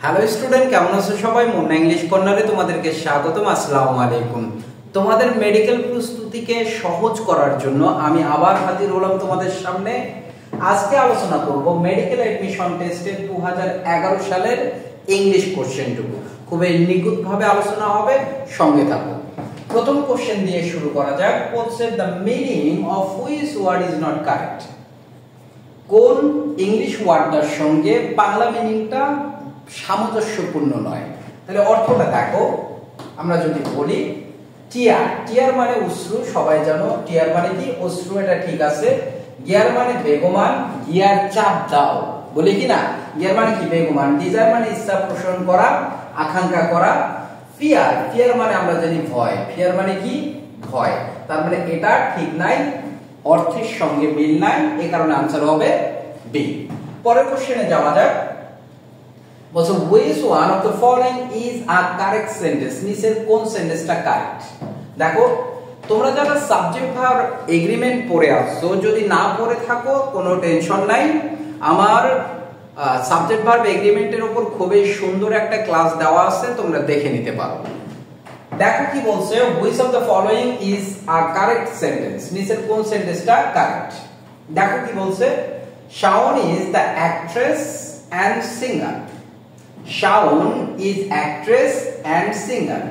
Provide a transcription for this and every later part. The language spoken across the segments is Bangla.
হ্যালো স্টুডেন্ট, কেমন আছো সবাই? মুন্না ইংলিশ কর্নারে তোমাদেরকে স্বাগতম। আসসালামু আলাইকুম। তোমাদের মেডিকেল প্রস্তুতিকে সহজ করার জন্য আমি আবার হাজির হলাম তোমাদের সামনে। আজকে আলোচনা করব মেডিকেল অ্যাডমিশন টেস্টের 2011 সালের ইংলিশ কোশ্চেনটুকু। খুবই নিখুঁতভাবে আলোচনা হবে, সঙ্গে থাকো। প্রথম কোশ্চেন দিয়ে শুরু করা যাক। বলছে the meaning of which word is not correct. কোন ইংলিশ ওয়ার্ডটার সঙ্গে বাংলা মিনিংটা সামঞ্জস্যপূর্ণ নয়। তাহলে অর্থটা দেখো, আমরা যদি বলি টিয়ার, টিয়ার মানে অশ্রু, সবাই জানো টিয়ার মানে কি? অশ্রু, এটা ঠিক আছে। গিয়ার মানে বেগমান, গিয়ার চাপ দাও, বলি কি না? গিয়ার মানে কি? বেগমান। ডিজায়ার মানে ইচ্ছা পোষণ করা, আকাঙ্ক্ষা করা। ফিয়ার, ফিয়ার মানে আমরা জানি ভয়, ফিয়ার মানে কি? ভয়। তার মানে এটা ঠিক নাই, অর্থের সঙ্গে মিল নাই, এই কারণে आंसर হবে বি। পরের কোশ্চেনে যাওয়া যাক। বলছে which one of the following is a correct sentence? নিচের কোন সেন্টেন্সটা কারেক্ট? দেখো, তোমরা যারা সাবজেক্ট ভার্ব এগ্রিমেন্ট পড়ে আসছো, যদি না পড়ে থাকো কোনো টেনশন নাই। আমার সাবজেক্ট ভার্ব এগ্রিমেন্টের উপর খুবই সুন্দর একটা ক্লাস দেওয়া আছে, তোমরা দেখে নিতে পারো। দেখো কি বলছে, which of the following is a correct sentence? নিচের কোন সেন্টেন্সটা কারেক্ট? দেখো কি বলছে, Shaun is the actress and singer. Shaun is actress and singer.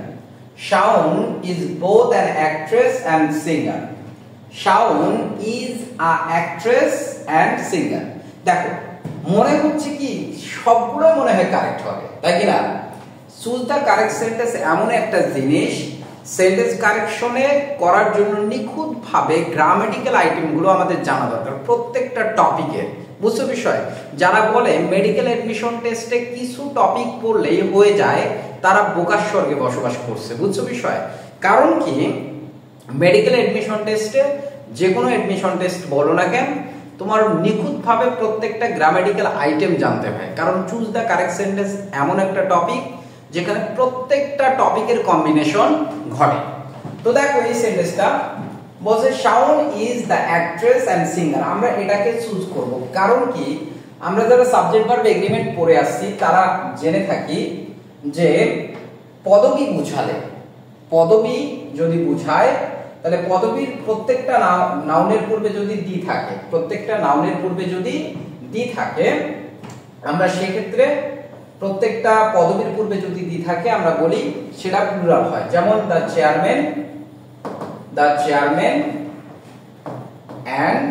Shaun is both an actress and singer. Shaun is a actress and singer. দেখো, মনে হচ্ছে কি সবগুলো মনে হয় কারেক্ট হবে, তাই কি না? চুজ দ্য কারেক্ট সেন্টেন্স এমন একটা জিনিস, সেন্টেন্স কারেকশনে করার জন্য নিখুঁত ভাবে গ্রামাটিক্যাল আইটেমগুলো আমাদের জানা দরকার প্রত্যেকটা টপিকের। বুঝছো বিষয়? যারা বলে মেডিকেল অ্যাডমিশন টেস্টে কিছু টপিক পড়লেই হয়ে যায়, তারা বোকার স্বর্গে বসবাস করছে। বুঝছো বিষয়? কারণ কি, মেডিকেল অ্যাডমিশন টেস্টে যে কোনো অ্যাডমিশন টেস্ট বলো না কেন, তোমার নিখুঁতভাবে প্রত্যেকটা গ্রামাটিক্যাল আইটেম জানতে হয়। কারণ চুজ দ্য কারেক্ট সেন্টেন্স এমন একটা টপিক যেখানে প্রত্যেকটা টপিকের কম্বিনেশন ঘটে। তো দেখো এই সেন্টেন্সটা বলছে Shaon is the actress and singer. আমরা এটাকে চুজ করব কারণ কি, আমরা যারা সাবজেক্ট ভার্ব এগ্রিমেন্ট পড়ে আসছি তারা জেনে থাকি যে পদবী বুঝালে, পদবী যদি বুঝায় তাহলে পদবীর প্রত্যেকটা নাউনের পূর্বে যদি দি থাকে, প্রত্যেকটা নাউনের পূর্বে যদি দি থাকে, আমরা সেক্ষেত্রে প্রত্যেকটা পদবীর পূর্বে যদি দি থাকে আমরা বলি সেটা প্লুরাল হয়। যেমন the chairman, the chairman and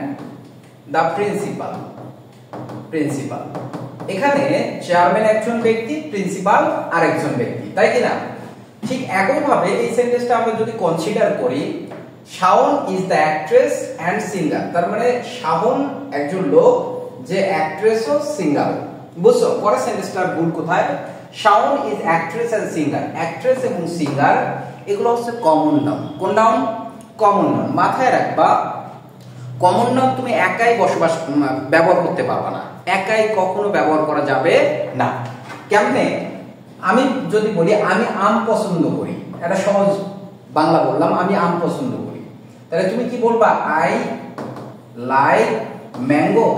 the principal, principal. এখানে চেয়ারম্যান একজন ব্যক্তি, প্রিন্সিপাল আরেকজন ব্যক্তি, তাই কি না? ঠিক একইভাবে এই সেন্টেন্সটা আমরা যদি কনসিডার করি, Shaon is the actress and singer, তার মানে শাওন একজন লোক যে অ্যাক্ট্রেস ও সিঙ্গার। বুঝছো? পরের সেন্টেন্সটার ভুল কোথায়? Shaon is actress and singer. Actress এবং সিঙ্গার এগুলো হচ্ছে কমন নাউন। কোন নাউন? Common noun. মাথায় রাখবা, কমন নাউন তুমি একাই ব্যবহার করতে পারবে না, একাই কখনো ব্যবহার করা যাবে না। কেমনে? আমি যদি বলি আমি আম পছন্দ করি, এটা সহজ বাংলা বললাম, আমি আম পছন্দ করি, তাহলে তুমি কি বলবা? I like mango.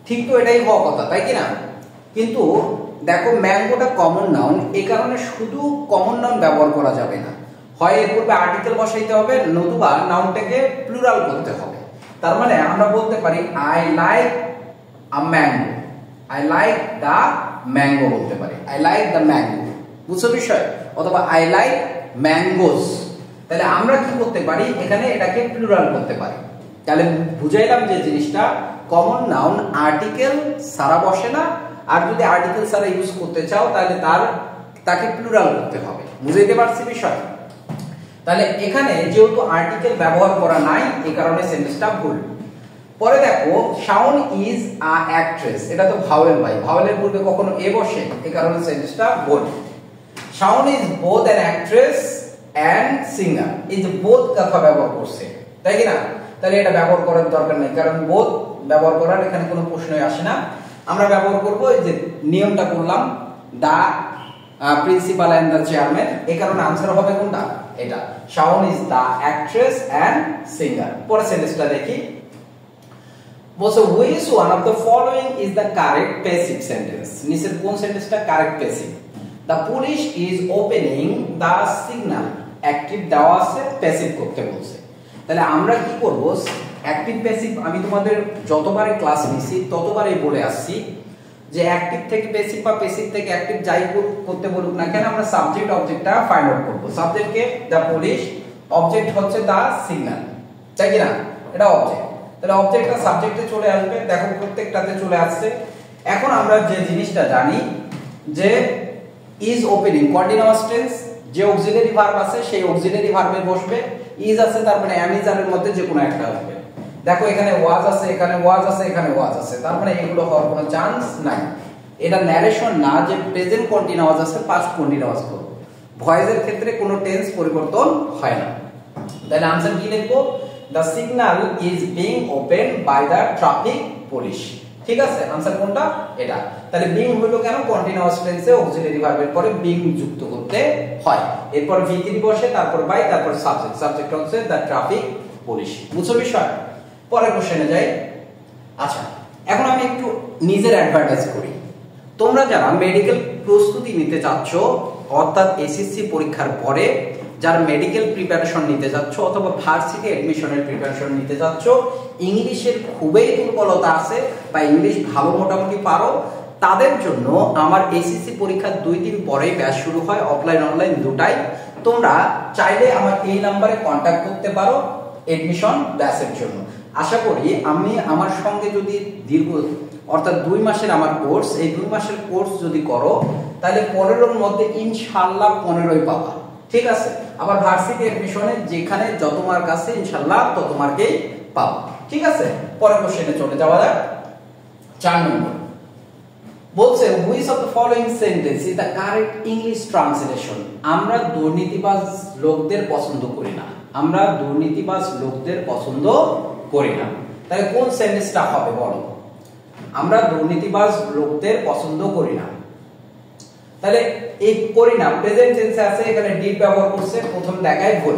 ঠিক তো এটাই হওয়ার কথা, তাই কি না? কিন্তু দেখো, ম্যাঙ্গোটা কমন নাউন, এই কারণে শুধু কমন নাউন ব্যবহার করা যাবে না, হয় এর পূর্বে আর্টিকেল বসাইতে হবে, নতুবা নাউনটাকে প্লুরাল করতে হবে। তার মানে আমরা বলতে পারি I like a mango, I like the mango বলতে পারি, আই লাইক দা ম্যাঙ্গো। বুঝছো বিষয়? অথবা আই লাইক ম্যাঙ্গোস। তাহলে আমরা কি করতে পারি? এখানে এটাকে প্লুরাল করতে পারি। তাহলে বুঝাইলাম যে জিনিসটা কমন নাউন আর্টিকেল সারা বসে না, আর যদি আর্টিকেল সারা ইউজ করতে চাও তাহলে তাকে প্লুরাল করতে হবে। বুঝাইতে পারছি বিষয়? তাহলে এখানে যেহেতু আর্টিকেল ব্যবহার করা নাই, এই কারণে সেন্টেন্সটা ভুল। পরে দেখো, শাওন ইজ আ অ্যাক্ট্রেস, এটা তো ভাওয়েল ভাই, ভাওয়েলের পূর্বে কখনো এ বসে, এই কারণে সেন্টেন্সটা ভুল। Shaon is both an actress and singer, এই যে বোথ কথা ব্যবহার করছে, তাই কি না? তাহলে এটা ব্যবহার করার দরকার নেই, কারণ বোথ ব্যবহার করার এখানে কোনো প্রশ্নই আসে না। আমরা ব্যবহার করব এই যে নিয়মটা করলাম, the principal and the chairman, এই কারণে आंसर হবে কোনটা? এটা। Shaon is the actress and singer. পরের সেন্টেন্সটা দেখি। বলছে which one of the following is the correct passive sentence নিচের কোন সেন্টেন্সটা correct passive the police is opening the signal active দেওয়া আছে প্যাসিভ করতে বলছে তাহলে আমরা কি করব অ্যাক্টিভ প্যাসিভ আমি তোমাদের যতবারই ক্লাস নিছি ততবারই বলে আসছি যে অ্যাক্টিভ থেকে প্যাসিভ বা প্যাসিভ থেকে অ্যাক্টিভ যাই করতে বলুক না কেন আমরা সাবজেক্ট অবজেক্টটা ফাইন্ড আউট করব সাবজেক্টকে দা পুলিশ অবজেক্ট হচ্ছে দা সিগন্যাল তাই কি না এটা অবজেক্ট তাহলে অবজেক্টটা সাবজেক্টে চলে আসবে দেখো প্রত্যেকটাতে চলে আসছে এখন আমরা যে জিনিসটা জানি যে ইজ ওপেনিং কন্টিনিউয়াস টেন্স যে অক্সিলারি ভার্ব আছে সেই অক্সিলারি ভার্বে বসবে ইজ আছে তার মানে am is are এর মধ্যে যে কোনো একটা আসবে দেখো এখানে ওয়াজ আছে এখানে ওয়াজ আছে এখানে ওয়াজ আছে তার মানে এগুলো হওয়ার কোনো চান্স নাই এটা ন্যারেশন না যে প্রেজেন্ট কন্টিনিউয়াস আছে পাস্ট কন্টিনিউয়াস করব ভয়েসের ক্ষেত্রে কোনো টেন্স পরিবর্তন হয় না তাহলে आंसर কি লিখবো the signal is being opened by the traffic police ঠিক আছে आंसर কোনটা এটা তাহলে being হলো কেন কন্টিনিউয়াস টেন্সে অক্সিলারি ভার্বের পরে being যুক্ত করতে হয় এরপর v3 বসে তারপর বাই তারপর সাবজেক্ট সাবজেক্ট হচ্ছে the traffic police বুঝছো বিষয় পরের কোশ্চেনে যাই আচ্ছা এখন আমি একটু নিজের অ্যাডভার্টাইজ করি তোমরা যারা মেডিকেল প্রস্তুতি নিতে চাচ্ছ অর্থাৎ এসএসসি পরীক্ষার পরে যারা মেডিকেল প্রিপারেশন নিতে যাচ্ছ অথবা ভার্সিটি অ্যাডমিশনের প্রিপারেশন নিতে যাচ্ছ ইংলিশের খুবই দুর্বলতা আছে বা ইংলিশ ভালো মোটামুটি পারো তাদের জন্য আমার এসএসসি পরীক্ষার 2 দিন পরেই ব্যাচ শুরু হয় অফলাইন অনলাইন দুটাই তোমরা চাইলে আমার এই নম্বরে কন্টাক্ট করতে পারো এডমিশন ব্যাচের জন্য আশা করি আমি আমার সঙ্গে যদি দীর্ঘ অর্থাৎ 2 মাসের আমার কোর্স এই 2 মাসের কোর্স যদি করো তাহলে 15 এর মধ্যে ইনশাআল্লাহ 15ই পাবা ঠিক আছে আবার ভার্সিটি এডমিশনে যেখানে যত মার্ক আছে ইনশাআল্লাহ তত মার্কেই পাবো ঠিক আছে পরের কোশ্চেনে চলে যাওয়া যাক 4 নম্বর বলছে which of the following sentence is the correct English translation আমরা দুর্নীতিবাজ লোকদের পছন্দ করি না আমরা দুর্নীতিবাজ লোকদের পছন্দ করি না তাহলে কোন সেন্টেন্সটা হবে বলো আমরা দুর্নীতিবাজ লোকদের পছন্দ করি না তাহলে এই করি না প্রেজেন্ট টেন্সে আছে এখানে ডিড ব্যবহার করছে প্রথম দেখায় ভুল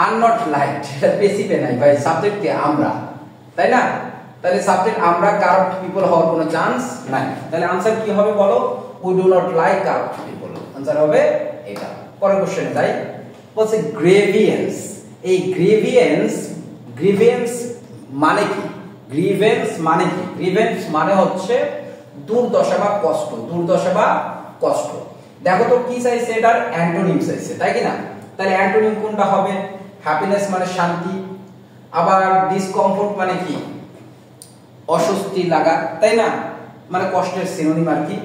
আর নট লাইকড এটা প্যাসিভে নাই ভাই সাবজেক্ট কি আমরা তাই না তাহলে সাবজেক্ট আমরা কারাপ্ট পিপল হওয়ার কোনো চান্স নাই তাহলে आंसर কি হবে বলো we do not like corrupt people answer হবে এটা পরের কোশ্চেনে যাই বলছে গ্রেভিয়েন্স এই গ্রিভেন্স মানে কি গ্রিভেন্স মানে কি গ্রিভেন্স মানে হচ্ছে দুর্দশা বা কষ্ট দেখো তো কি চাইছে এটার অ্যান্টোনিম চাইছে তাই কি না তাহলে অ্যান্টোনিম কোনটা হবে হ্যাপিনেস মানে শান্তি আবার ডিসকমফোর্ট মানে কি অস্বস্তি লাগা তাই না মানে কষ্টের সিনোনিম আর কি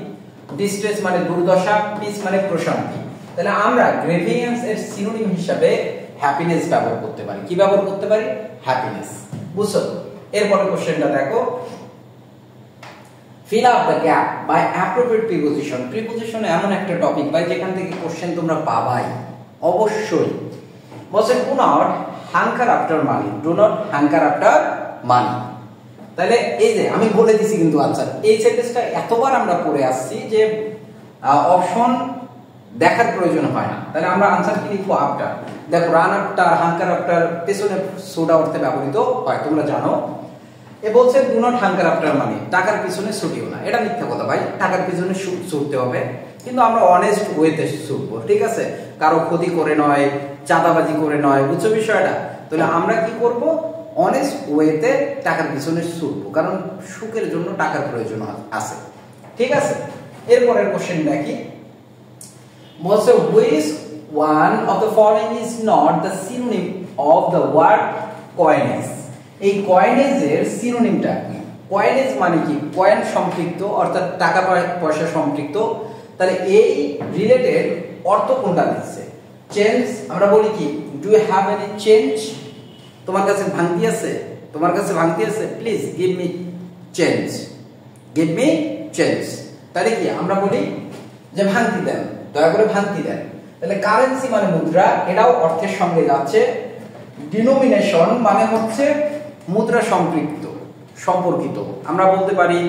ডিস্ট্রেস মানে দুর্দশা পিস মানে প্রশান্তি তাহলে আমরা গ্রেভিয়েন্স এর সিনোনিম হিসেবে হ্যাপিনেস ব্যবহার করতে পারি কি ব্যবহার করতে পারি হ্যাপিনেস বুঝছো এরপরের কোশ্চেনটা দেখো fill up the gap by appropriate preposition preposition এমন একটা টপিক ভাই যেখান থেকে কোশ্চেন তোমরা পাবাই অবশ্যই বলছে do not hanker after money do not hanker after money তাহলে এই যে আমি বলে দিছি কিন্তু आंसर এই সেন্টেন্সটা এতবার আমরা পড়ে আসছি যে অপশন দেখার প্রয়োজন হয় না তাহলে আমরা आंसर কি লিখবো আফটার দেখো রান আফটার হাঙ্কার আফটার পেছনে সোডা অর্থে ব্যবহৃত হয় তোমরা জানো এ বলছে ডু নট হাঙ্কার আফটার মানি টাকার পিছনে ছুটিও না এটা মিথ্যা কথা ভাই টাকার পিছনে ছুটতে হবে কিন্তু আমরা অনেস্ট ওয়েতে ছুটবো ঠিক আছে কারো ক্ষতি করে নয় চাঁদাবাজি করে নয় বুঝছো বিষয়টা তাহলে আমরা কি করব অনেস্ট ওয়েতে টাকার পিছনে ছুটবো কারণ সুখের জন্য টাকার প্রয়োজন আছে ঠিক আছে এরপরের কোশ্চেন দেখি বলছে which one of the following is not the synonym of the word coinage এই কয়েনেজের সিনোনিমটা কি কয়েনেজ মানে কি কয়েন সম্পৃক্ত অর্থাৎ টাকা পয়সা সম্পৃক্ত তাহলে এই রিলেটেড অর্থ কোনটা দিচ্ছে চেঞ্জ আমরা বলি কি do you have any change তোমার কাছে ভাঙতি আছে প্লিজ গিভ মি চেঞ্জ তাহলে কি আমরা বলি যে ভাঙতি দেন দয়া করে ভাঙতি দেন তাহলে কারেন্সি মানে মুদ্রা এটাও অর্থের সঙ্গে যাচ্ছে ডিনোমিনেশন মানে হচ্ছে মুদ্রা সম্পর্কিত আমরা বলতে পারি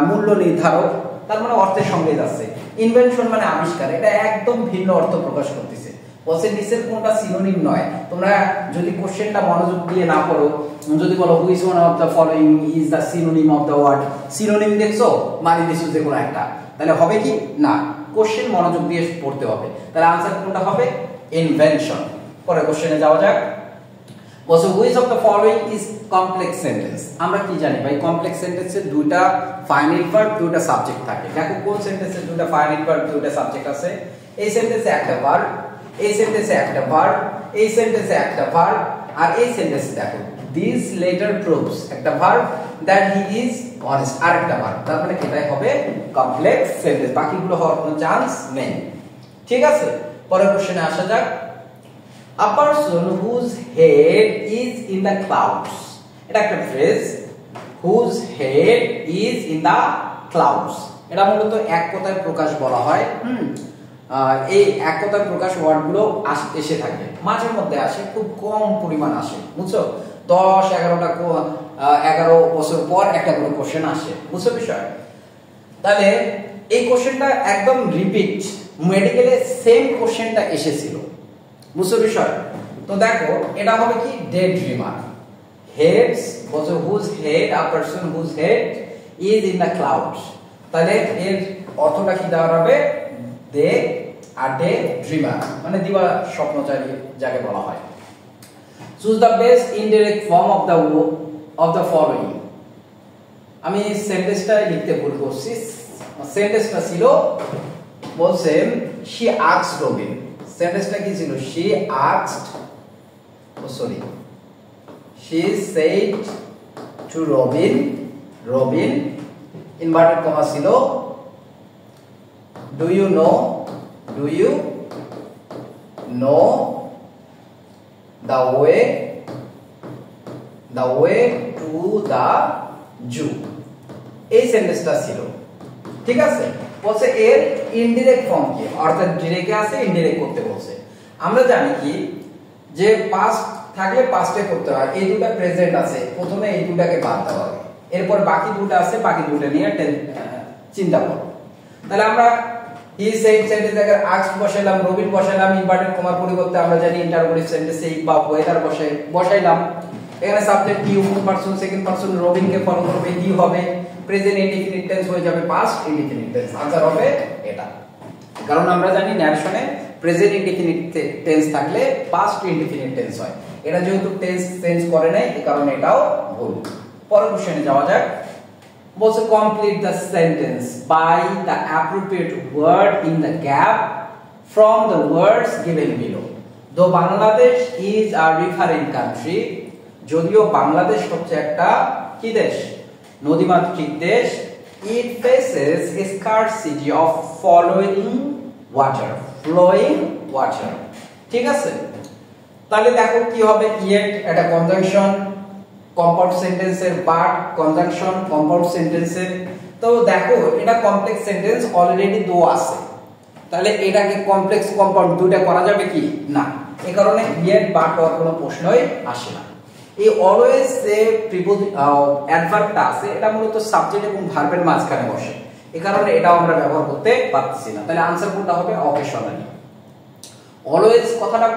মূল্য নির্ধারক তার মানে অর্থের সঙ্গে যাচ্ছে ইনভেনশন মানে আবিষ্কার এটা একদম ভিন্ন অর্থ প্রকাশ করতেছে বলছে নিচের কোনটা সিনোনিম নয়। তোমরা যদি কোশ্চেনটা মনোযোগ দিয়ে না পড়ো, যদি বলো which one of the following is the synonym of the word, synonym দেখছো মানে দিছো যে কোনো একটা, তাহলে হবে কি না, কোশ্চেন মনোযোগ দিয়ে পড়তে হবে। তাহলে আনসার কোনটা হবে, ইনভেনশন। পরে কোশ্চেনে যাওয়া যাক। বলছে which of the following is complex sentence. আমরা কি জানি ভাই, কমপ্লেক্স সেন্টেন্সে দুইটা ফাইনাইট ভার্ব দুইটা সাবজেক্ট থাকে। দেখো কোন সেন্টেন্সে দুইটা ফাইনাইট ভার্ব দুইটা সাবজেক্ট আছে, এই সেন্টেন্সে একটা ভার্ব, এই সেন্টেন্সে একটা ভার্ব, এই সেন্টেন্সে একটা ভার্ব, আর এই সেন্টেন্সে দেখো দিস লেটার প্রুভস একটা verb that he is honest আর একটা ভার্ব, তার মানে এটাই হবে কমপ্লেক্স সেন্টেন্স, বাকিগুলো হওয়ার কোনো চান্স নেই। ঠিক আছে, পরের কোশ্চেনে আসা যাক। A person whose head is in the clouds, এটা একটা phrase, whose head is in the clouds, এটা মূলত এক কথায় প্রকাশ বলা হয়। এই এক কথায় প্রকাশ ওয়ার্ডগুলো এসে থাকে, মাঝে মধ্যে আসে, খুব কম পরিমাণ আসে, বুঝছো? 11 বছর পর একটা করে কোশ্চেন আসে, বুঝছো বিষয়? তাহলে এই কোশ্চেনটা একদম রিপিট, মেডিকেলে সেম কোশ্চেনটা এসেছিল, বুঝছো বিষয়? তো দেখো এটা হবে কি, ডে ড্রিমার, হেডস বলছো whose head, a person whose head is in the clouds, তাহলে এর অর্থটা কি দেওয়া হবে, দে আর ডে ড্রিমার, মানে দিবা স্বপ্নচারী যাকে বলা হয়। Choose the best indirect form of the following. আমি সেন্টেন্সটা লিখতে ভুল করছি, সেন্টেন্সটা ছিল বলছে she asked Robin, সেন্টেন্সটা কি ছিল, she asked, she said to Robin, inverted comma ছিল, do you know the way to the zoo, এই সেন্টেন্সটা ছিল। ঠিক আছে, বলছে এর ইনডিরেক্ট ফর্ম কি, অর্থাৎ ডিরেক্টে আছে ইনডিরেক্ট করতে বলছে। আমরা জানি কি যে পাস্ট থাকলে পাস্টে করতে হয়, এই দুটো প্রেজেন্ট আছে, প্রথমে এই দুটাকে বাদ দেওয়া হবে, এরপর বাকি দুটো আছে, বাকি দুটো নিয়ে চিন্তা করো। তাহলে আমরা হি সেড সেন্টেন্স আগে আস্কড বসাইলাম, রবিন বসাইলাম, ইনভার্টেড কমার পরিবর্তে আমরা জানি ইন্টারোগেটিভ সেন্টেন্সে এই বা ওয়েদার বসাইলাম, এখানে subject you, person second person Robin কে ফলো করবে, হি হবে, প্রেজেন্ট ইনডিফিনিট টেন্স হয়ে যাবে পাস্ট ইনডিফিনিট টেন্স, आंसर হবে এটা। কারণ আমরা জানি ন্যারেশনে প্রেজেন্ট ইনডিফিনিট টেন্স থাকলে পাস্ট ইনডিফিনিট টেন্স হয়, এটা যেহেতু টেন্স চেঞ্জ করে নাই এই কারণে এটাও ভুল। পরের কোশ্চেনে যাওয়া যাক। বলছে complete the sentence by the appropriate word in the gap from the words given below. Though Bangladesh is a referent country, যদিও বাংলাদেশ হচ্ছে একটা কি দেশ, নদীমাতৃক দেশ, it faces a scarcity of flowing water, ঠিক আছে? তাহলে দেখো কি হবে, yet এটা কনজাংশন, কম্পাউন্ড সেন্টেন্সের পার্ট, কনজাংশন কম্পাউন্ড সেন্টেন্সের। তো দেখো এটা কমপ্লেক্স সেন্টেন্স অলরেডি দো আছে, তাহলে এটাকে কমপ্লেক্স কম্পাউন্ড দুইটা করা যাবে কি না, এই কারণে yet বাট হওয়ার কোনো প্রশ্নই আসে না। এই অলওয়েজ যে অ্যাডভার্বটা আছে এটা মূলত সাবজেক্ট এবং ভার্বের মাঝখানে বসে, এই কারণে এটাও আমরা ব্যবহার করতে পারতেছি না, তাহলে आंसर কোনটা হবে, অকেশনালি। অলওয়েজ কথাটা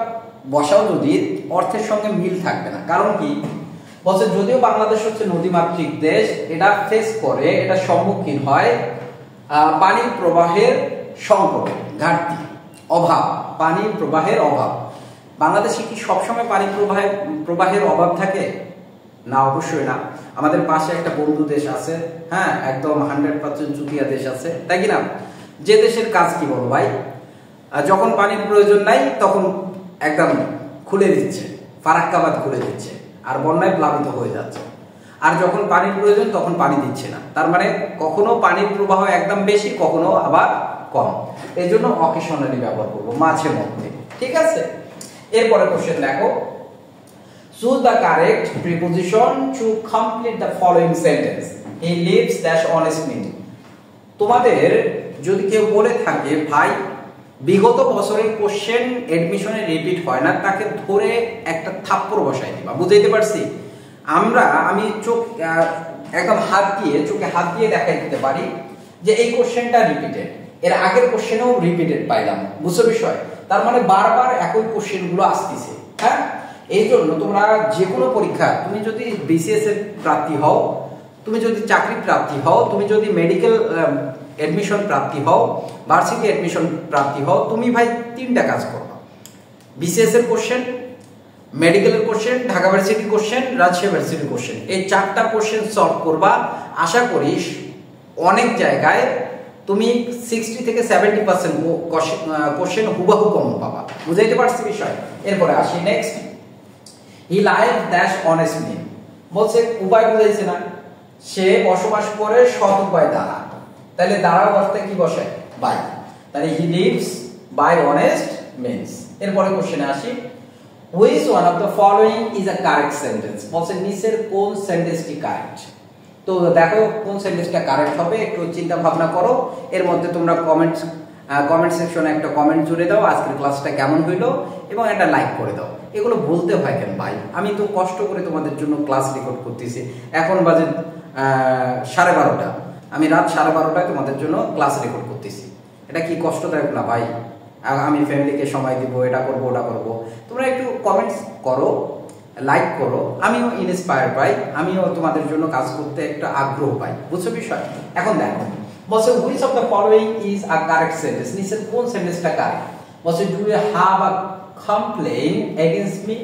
বসাও যদি অর্থের সঙ্গে মিল থাকবে না, কারণ কি বলছে যদিও বাংলাদেশ হচ্ছে নদীমাতৃক দেশ, এটা ফেস করে, এটা সম্মুখীন হয় পানির প্রবাহের সংকট, ঘাটতি, অভাব, পানির প্রবাহের অভাব। বাংলাদেশে কি সবসময় পানি প্রবাহের অভাব থাকে না? অবশ্যই না। আমাদের পাশে একটা বন্ধু দেশ আছে, হ্যাঁ, একদম 100% চুতিয়া দেশ আছে, তাই কি না? যে দেশের কাজ কি বলো ভাই, যখন পানির প্রয়োজন নাই তখন একদম খুলে দিচ্ছে, ফারাক্কাবাদ খুলে দিচ্ছে, আর বন্যায় প্লাবিত হয়ে যাচ্ছে, আর যখন পানির প্রয়োজন তখন পানি দিচ্ছে না। তার মানে কখনো পানির প্রবাহ একদম বেশি, কখনো আবার কম, এই জন্য অকেশনালি ব্যবহার করবো, মাঝে মধ্যে, ঠিক আছে? এরপরে কোশ্চেন দেখো, choose the correct preposition to complete the following sentence, he lives dash honest mean. তোমাদের যদি কেউ বলে থাকে ভাই বিগত বছরের কোশ্চেন এডমিশনে রিপিট হয় না, তাকে ধরে একটা থাপ্পড় বসাই দিবা, বুঝাইতে পারছি? আমি চোখ একদম চোখে হাত দিয়ে দেখাই দিতে পারি যে এই কোশ্চেনটা রিপিটেড, এর আগের কোশ্চেনেও রিপিটেড পাইলাম, বুঝছো বিষয়? তার মানে বারবার একই কোশ্চেন গুলো আসতেছে। হ্যাঁ, এই জন্য তোমরা যে কোনো পরীক্ষা, তুমি যদি বিসিএস এর প্রার্থী হও, তুমি যদি চাকরি প্রার্থী হও, তুমি যদি মেডিকেল এডমিশন প্রার্থী হও, ভার্সিটি এডমিশন প্রার্থী হও, তুমি ভাই তিনটা কাজ করবা। বিসিএস এর কোশ্চেন, মেডিকেলের question, Dhaka varsity question, Rajshahi varsity question, এই চারটা কোশ্চেন সলভ করবা। আশা করিস অনেক জায়গায় তুমি 60 থেকে 70% কোশ্চেন হুবহু কমন পাবা। বুঝাইতে পারছি বিষয়? এরপরে আসি নেক্সট। হি লাইভ ড্যাশ অনেস্টলি, বলছে উপায় বুঝাইছে না, সে বসবাস করে সৎ উপায় দ্বারা। তাহলে দ্বারা বসতে কি বসে? বাই। তাহলে he lives by honest means. এরপরে কোশ্চেনে আসি। Which one of the following is a correct sentence? বলছে নিচের কোন সেন্টেন্সটি কারেক্ট? তো দেখো কোন সেন্টেন্সটা কারেক্ট হবে, একটু চিন্তা ভাবনা করো। এর মধ্যে তোমরা কমেন্ট সেকশনে একটা কমেন্ট জুড়ে দাও, আজকের ক্লাসটা কেমন হইলো, এবং একটা লাইক করে দাও। এগুলো বলতে হয় কেন ভাই? আমি তো কষ্ট করে তোমাদের জন্য ক্লাস রেকর্ড করতেছি। এখন বাজে 12:30, আমি রাত 12:30টায় তোমাদের জন্য ক্লাস রেকর্ড করতেছি। এটা কি কষ্টদায়ক না ভাই? আমি ফ্যামিলিকে সময় দিব, এটা করবো ওটা করবো। তোমরা একটু কমেন্টস করো, লাইক করো, আমিও ইন্সপায়ার পাই, আমিও তোমাদের জন্য কাজ করতে একটা আগ্রহ পাই। বুঝছো বিষয়? এখন দেখো বলছে which of the following is a correct sentence, নিচের কোন সেন্টেন্সটা কারেক্ট? বলছে do you have a complain against me?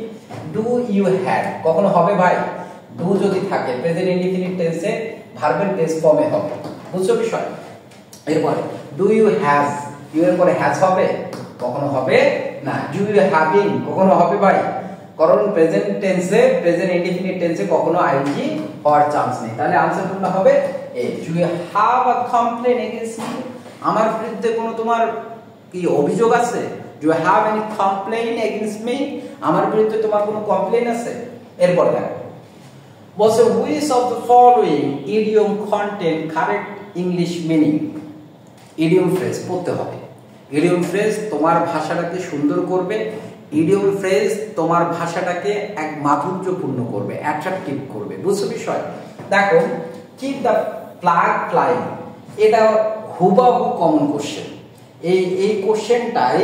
Do you have কখনো হবে ভাই? ডু যদি থাকে প্রেজেন্ট ইনডিফিনিট টেন্সে ভার্বের টেন্স ফর্মে হবে। বুঝছো বিষয়? এরপরে ডু ইউ হ্যাভ, ইউ এর পরে হ্যাজ হবে? কখনো হবে না। ডু ইউ হ্যাভিং কখনো হবে ভাই? কারণ প্রেজেন্ট টেন্সে, প্রেজেন্ট ইনডিফিনিট টেন্সে কখনো আইএনজি হওয়ার চান্স নেই। তাহলে আনসার কোনটা হবে? A. Do you have a complain against me? আমার বিরুদ্ধে কোনো তোমার কি অভিযোগ আছে? Do you have any complain against me? আমার বিরুদ্ধে তোমার কোনো কমপ্লেইন আছে? এরপর দেখো বলছে which of the following idiom content correct English meaning? Idiom phrase পড়তে হবে। ইডিয়ম ফ্রেজ তোমার ভাষাটাকে সুন্দর করবে, ইডিয়ম ফ্রেজ তোমার ভাষাটাকে এক মাধুর্যপূর্ণ করবে, অ্যাট্রাকটিভ করবে। বুঝছো বিষয়? দেখো কিপ দ্য ফ্ল্যাগ ফ্লাইং, এটা হুবহু কমন কোশ্চেন। এই কোশ্চেনটাই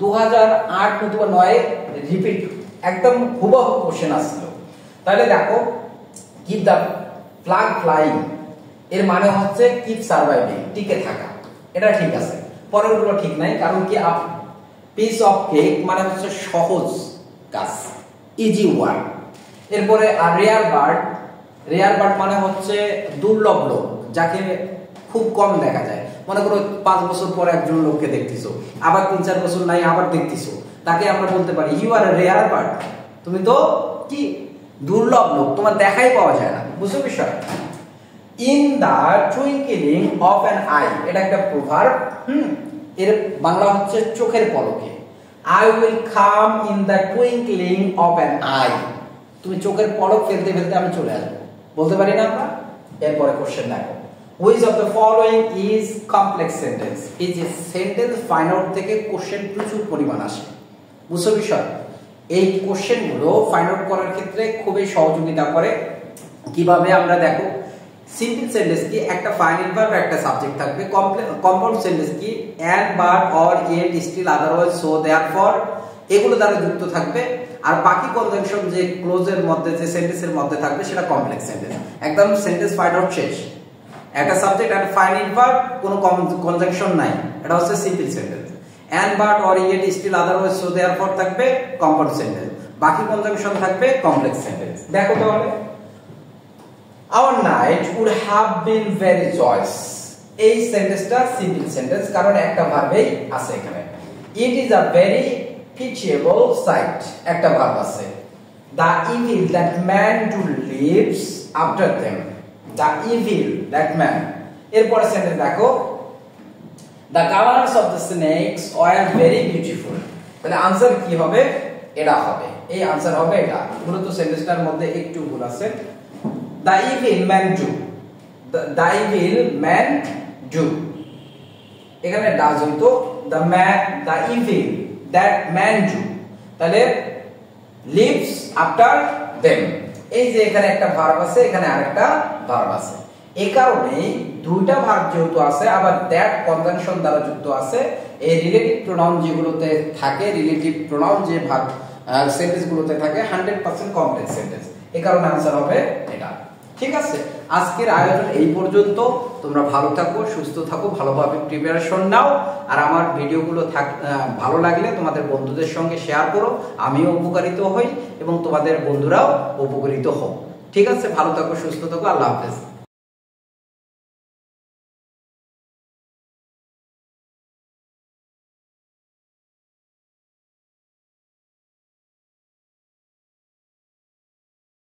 2008 অথবা 9 রিপিট, একদম হুবহু কোশ্চেন আসছিল। তাহলে দেখো কিপ দ্য ফ্ল্যাগ ফ্লাইং এর মানে হচ্ছে কিপ সার্ভাইভিং, টিকে থাকা। এটা ঠিক আছে, পরেরগুলো ঠিক নাই। কারণ কি পিস অফ কেক মানে হচ্ছে সহজ কাজ, ইজি ওয়ার্ড। এরপরে আর রেয়ার বার্ড, রেয়ার বার্ড মানে হচ্ছে দুর্লভ লোক, যাকে খুব কম দেখা যায়। মনে করো 5 বছর পর একজন লোককে দেখতেছো, আবার 3-4 বছর নাই আবার দেখতেছো, তাকে আমরা বলতে পারি ইউ আর রেয়ার বার্ড, তুমি তো কি দুর্লভ লোক, তোমার দেখাই পাওয়া যায় না। বুঝছো বিষয়? In the twinkling of an eye, এটা একটা প্রভার্ব। এর বাংলা হচ্ছে চোখের পলকে। I will come in the twinkling of an eye, তুমি চোখের পলক ফেলতে ফেলতে আমি চলে আসবো, বলতে পারি না আমরা? এরপরে কোশ্চেন দেখো which of the following is complex sentence? এই যে সেন্টেন্স ফাইন্ড আউট থেকে কোশ্চেন প্রচুর পরিমাণ আসে। বুঝছো বিষয়? এই কোশ্চেন গুলো ফাইন্ড আউট করার ক্ষেত্রে খুবই সহযোগিতা করে। কিভাবে? আমরা দেখো সিম্পল সেন্টেন্স কি একটা ফাইনাল ভার্ব একটা সাবজেক্ট থাকবে, কম্পাউন্ড সেন্টেন্স কি and but or yet still otherwise so therefore, এগুলো দ্বারা যুক্ত থাকবে। আর বাকি কনজাংশন যে ক্লোজের মধ্যে যে সেন্টেন্সের মধ্যে থাকবে সেটা কমপ্লেক্স সেন্টেন্স। একদম সেন্টেন্স ফাইন্ড আউট শেষ। একটা সাবজেক্ট একটা ফাইনাল ভার্ব, কোনো কনজাংশন নাই, এটা হচ্ছে simple sentence. And but or yet still otherwise so therefore থাকবে কম্পাউন্ড সেন্টেন্স, বাকি কনজাংশন থাকবে কমপ্লেক্স সেন্টেন্স। দেখো তাহলে our night would have been very joyous, এই সেন্টেন্সটা সিম্পল সেন্টেন্স, কারণ একটা ভার্বই আছে এখানে। it is a very pitiable sight, একটা ভার্ব আছে। the evil that man do lives after them, the evil that man, এরপর সেন্টেন্স দেখো the colors of the snakes were very beautiful, তাহলে आंसर কি হবে? এটা হবে, এই आंसर হবে এটা। মূলত সেন্টেন্সটার মধ্যে একটু ভুল আছে। The evil man do, the evil man do, এখানে does হইতো the evil that man do, তাহলে lives after them। এই যে এখানে একটা ভার্ব আছে, এখানে আরেকটা ভার্ব আছে, এই কারণে দুইটা ভার্ব যেহেতু আছে আবার that কনজাংশন দ্বারা যুক্ত আছে, এই রিলেটিভ প্রোনাউন যেগুলোতে থাকে, রিলেটিভ প্রোনাউন যে ভাগ সেন্টেন্সগুলোতে থাকে 100% কমপ্লেক্স সেন্টেন্স, এই কারণে आंसर হবে এটা। ঠিক আছে, আজকের আয়োজন এই পর্যন্ত। তোমরা ভালো থাকো, সুস্থ থাকো, ভালোভাবে প্রিপারেশন নাও। আর আমার ভিডিওগুলো ভালো লাগলে তোমাদের বন্ধুদের সঙ্গে শেয়ার করো, আমিও উপকারিত হই এবং তোমাদের বন্ধুরাও উপকারিত হোক। ঠিক আছে, ভালো থাকো, সুস্থ থাকো, আল্লাহ হাফেজ।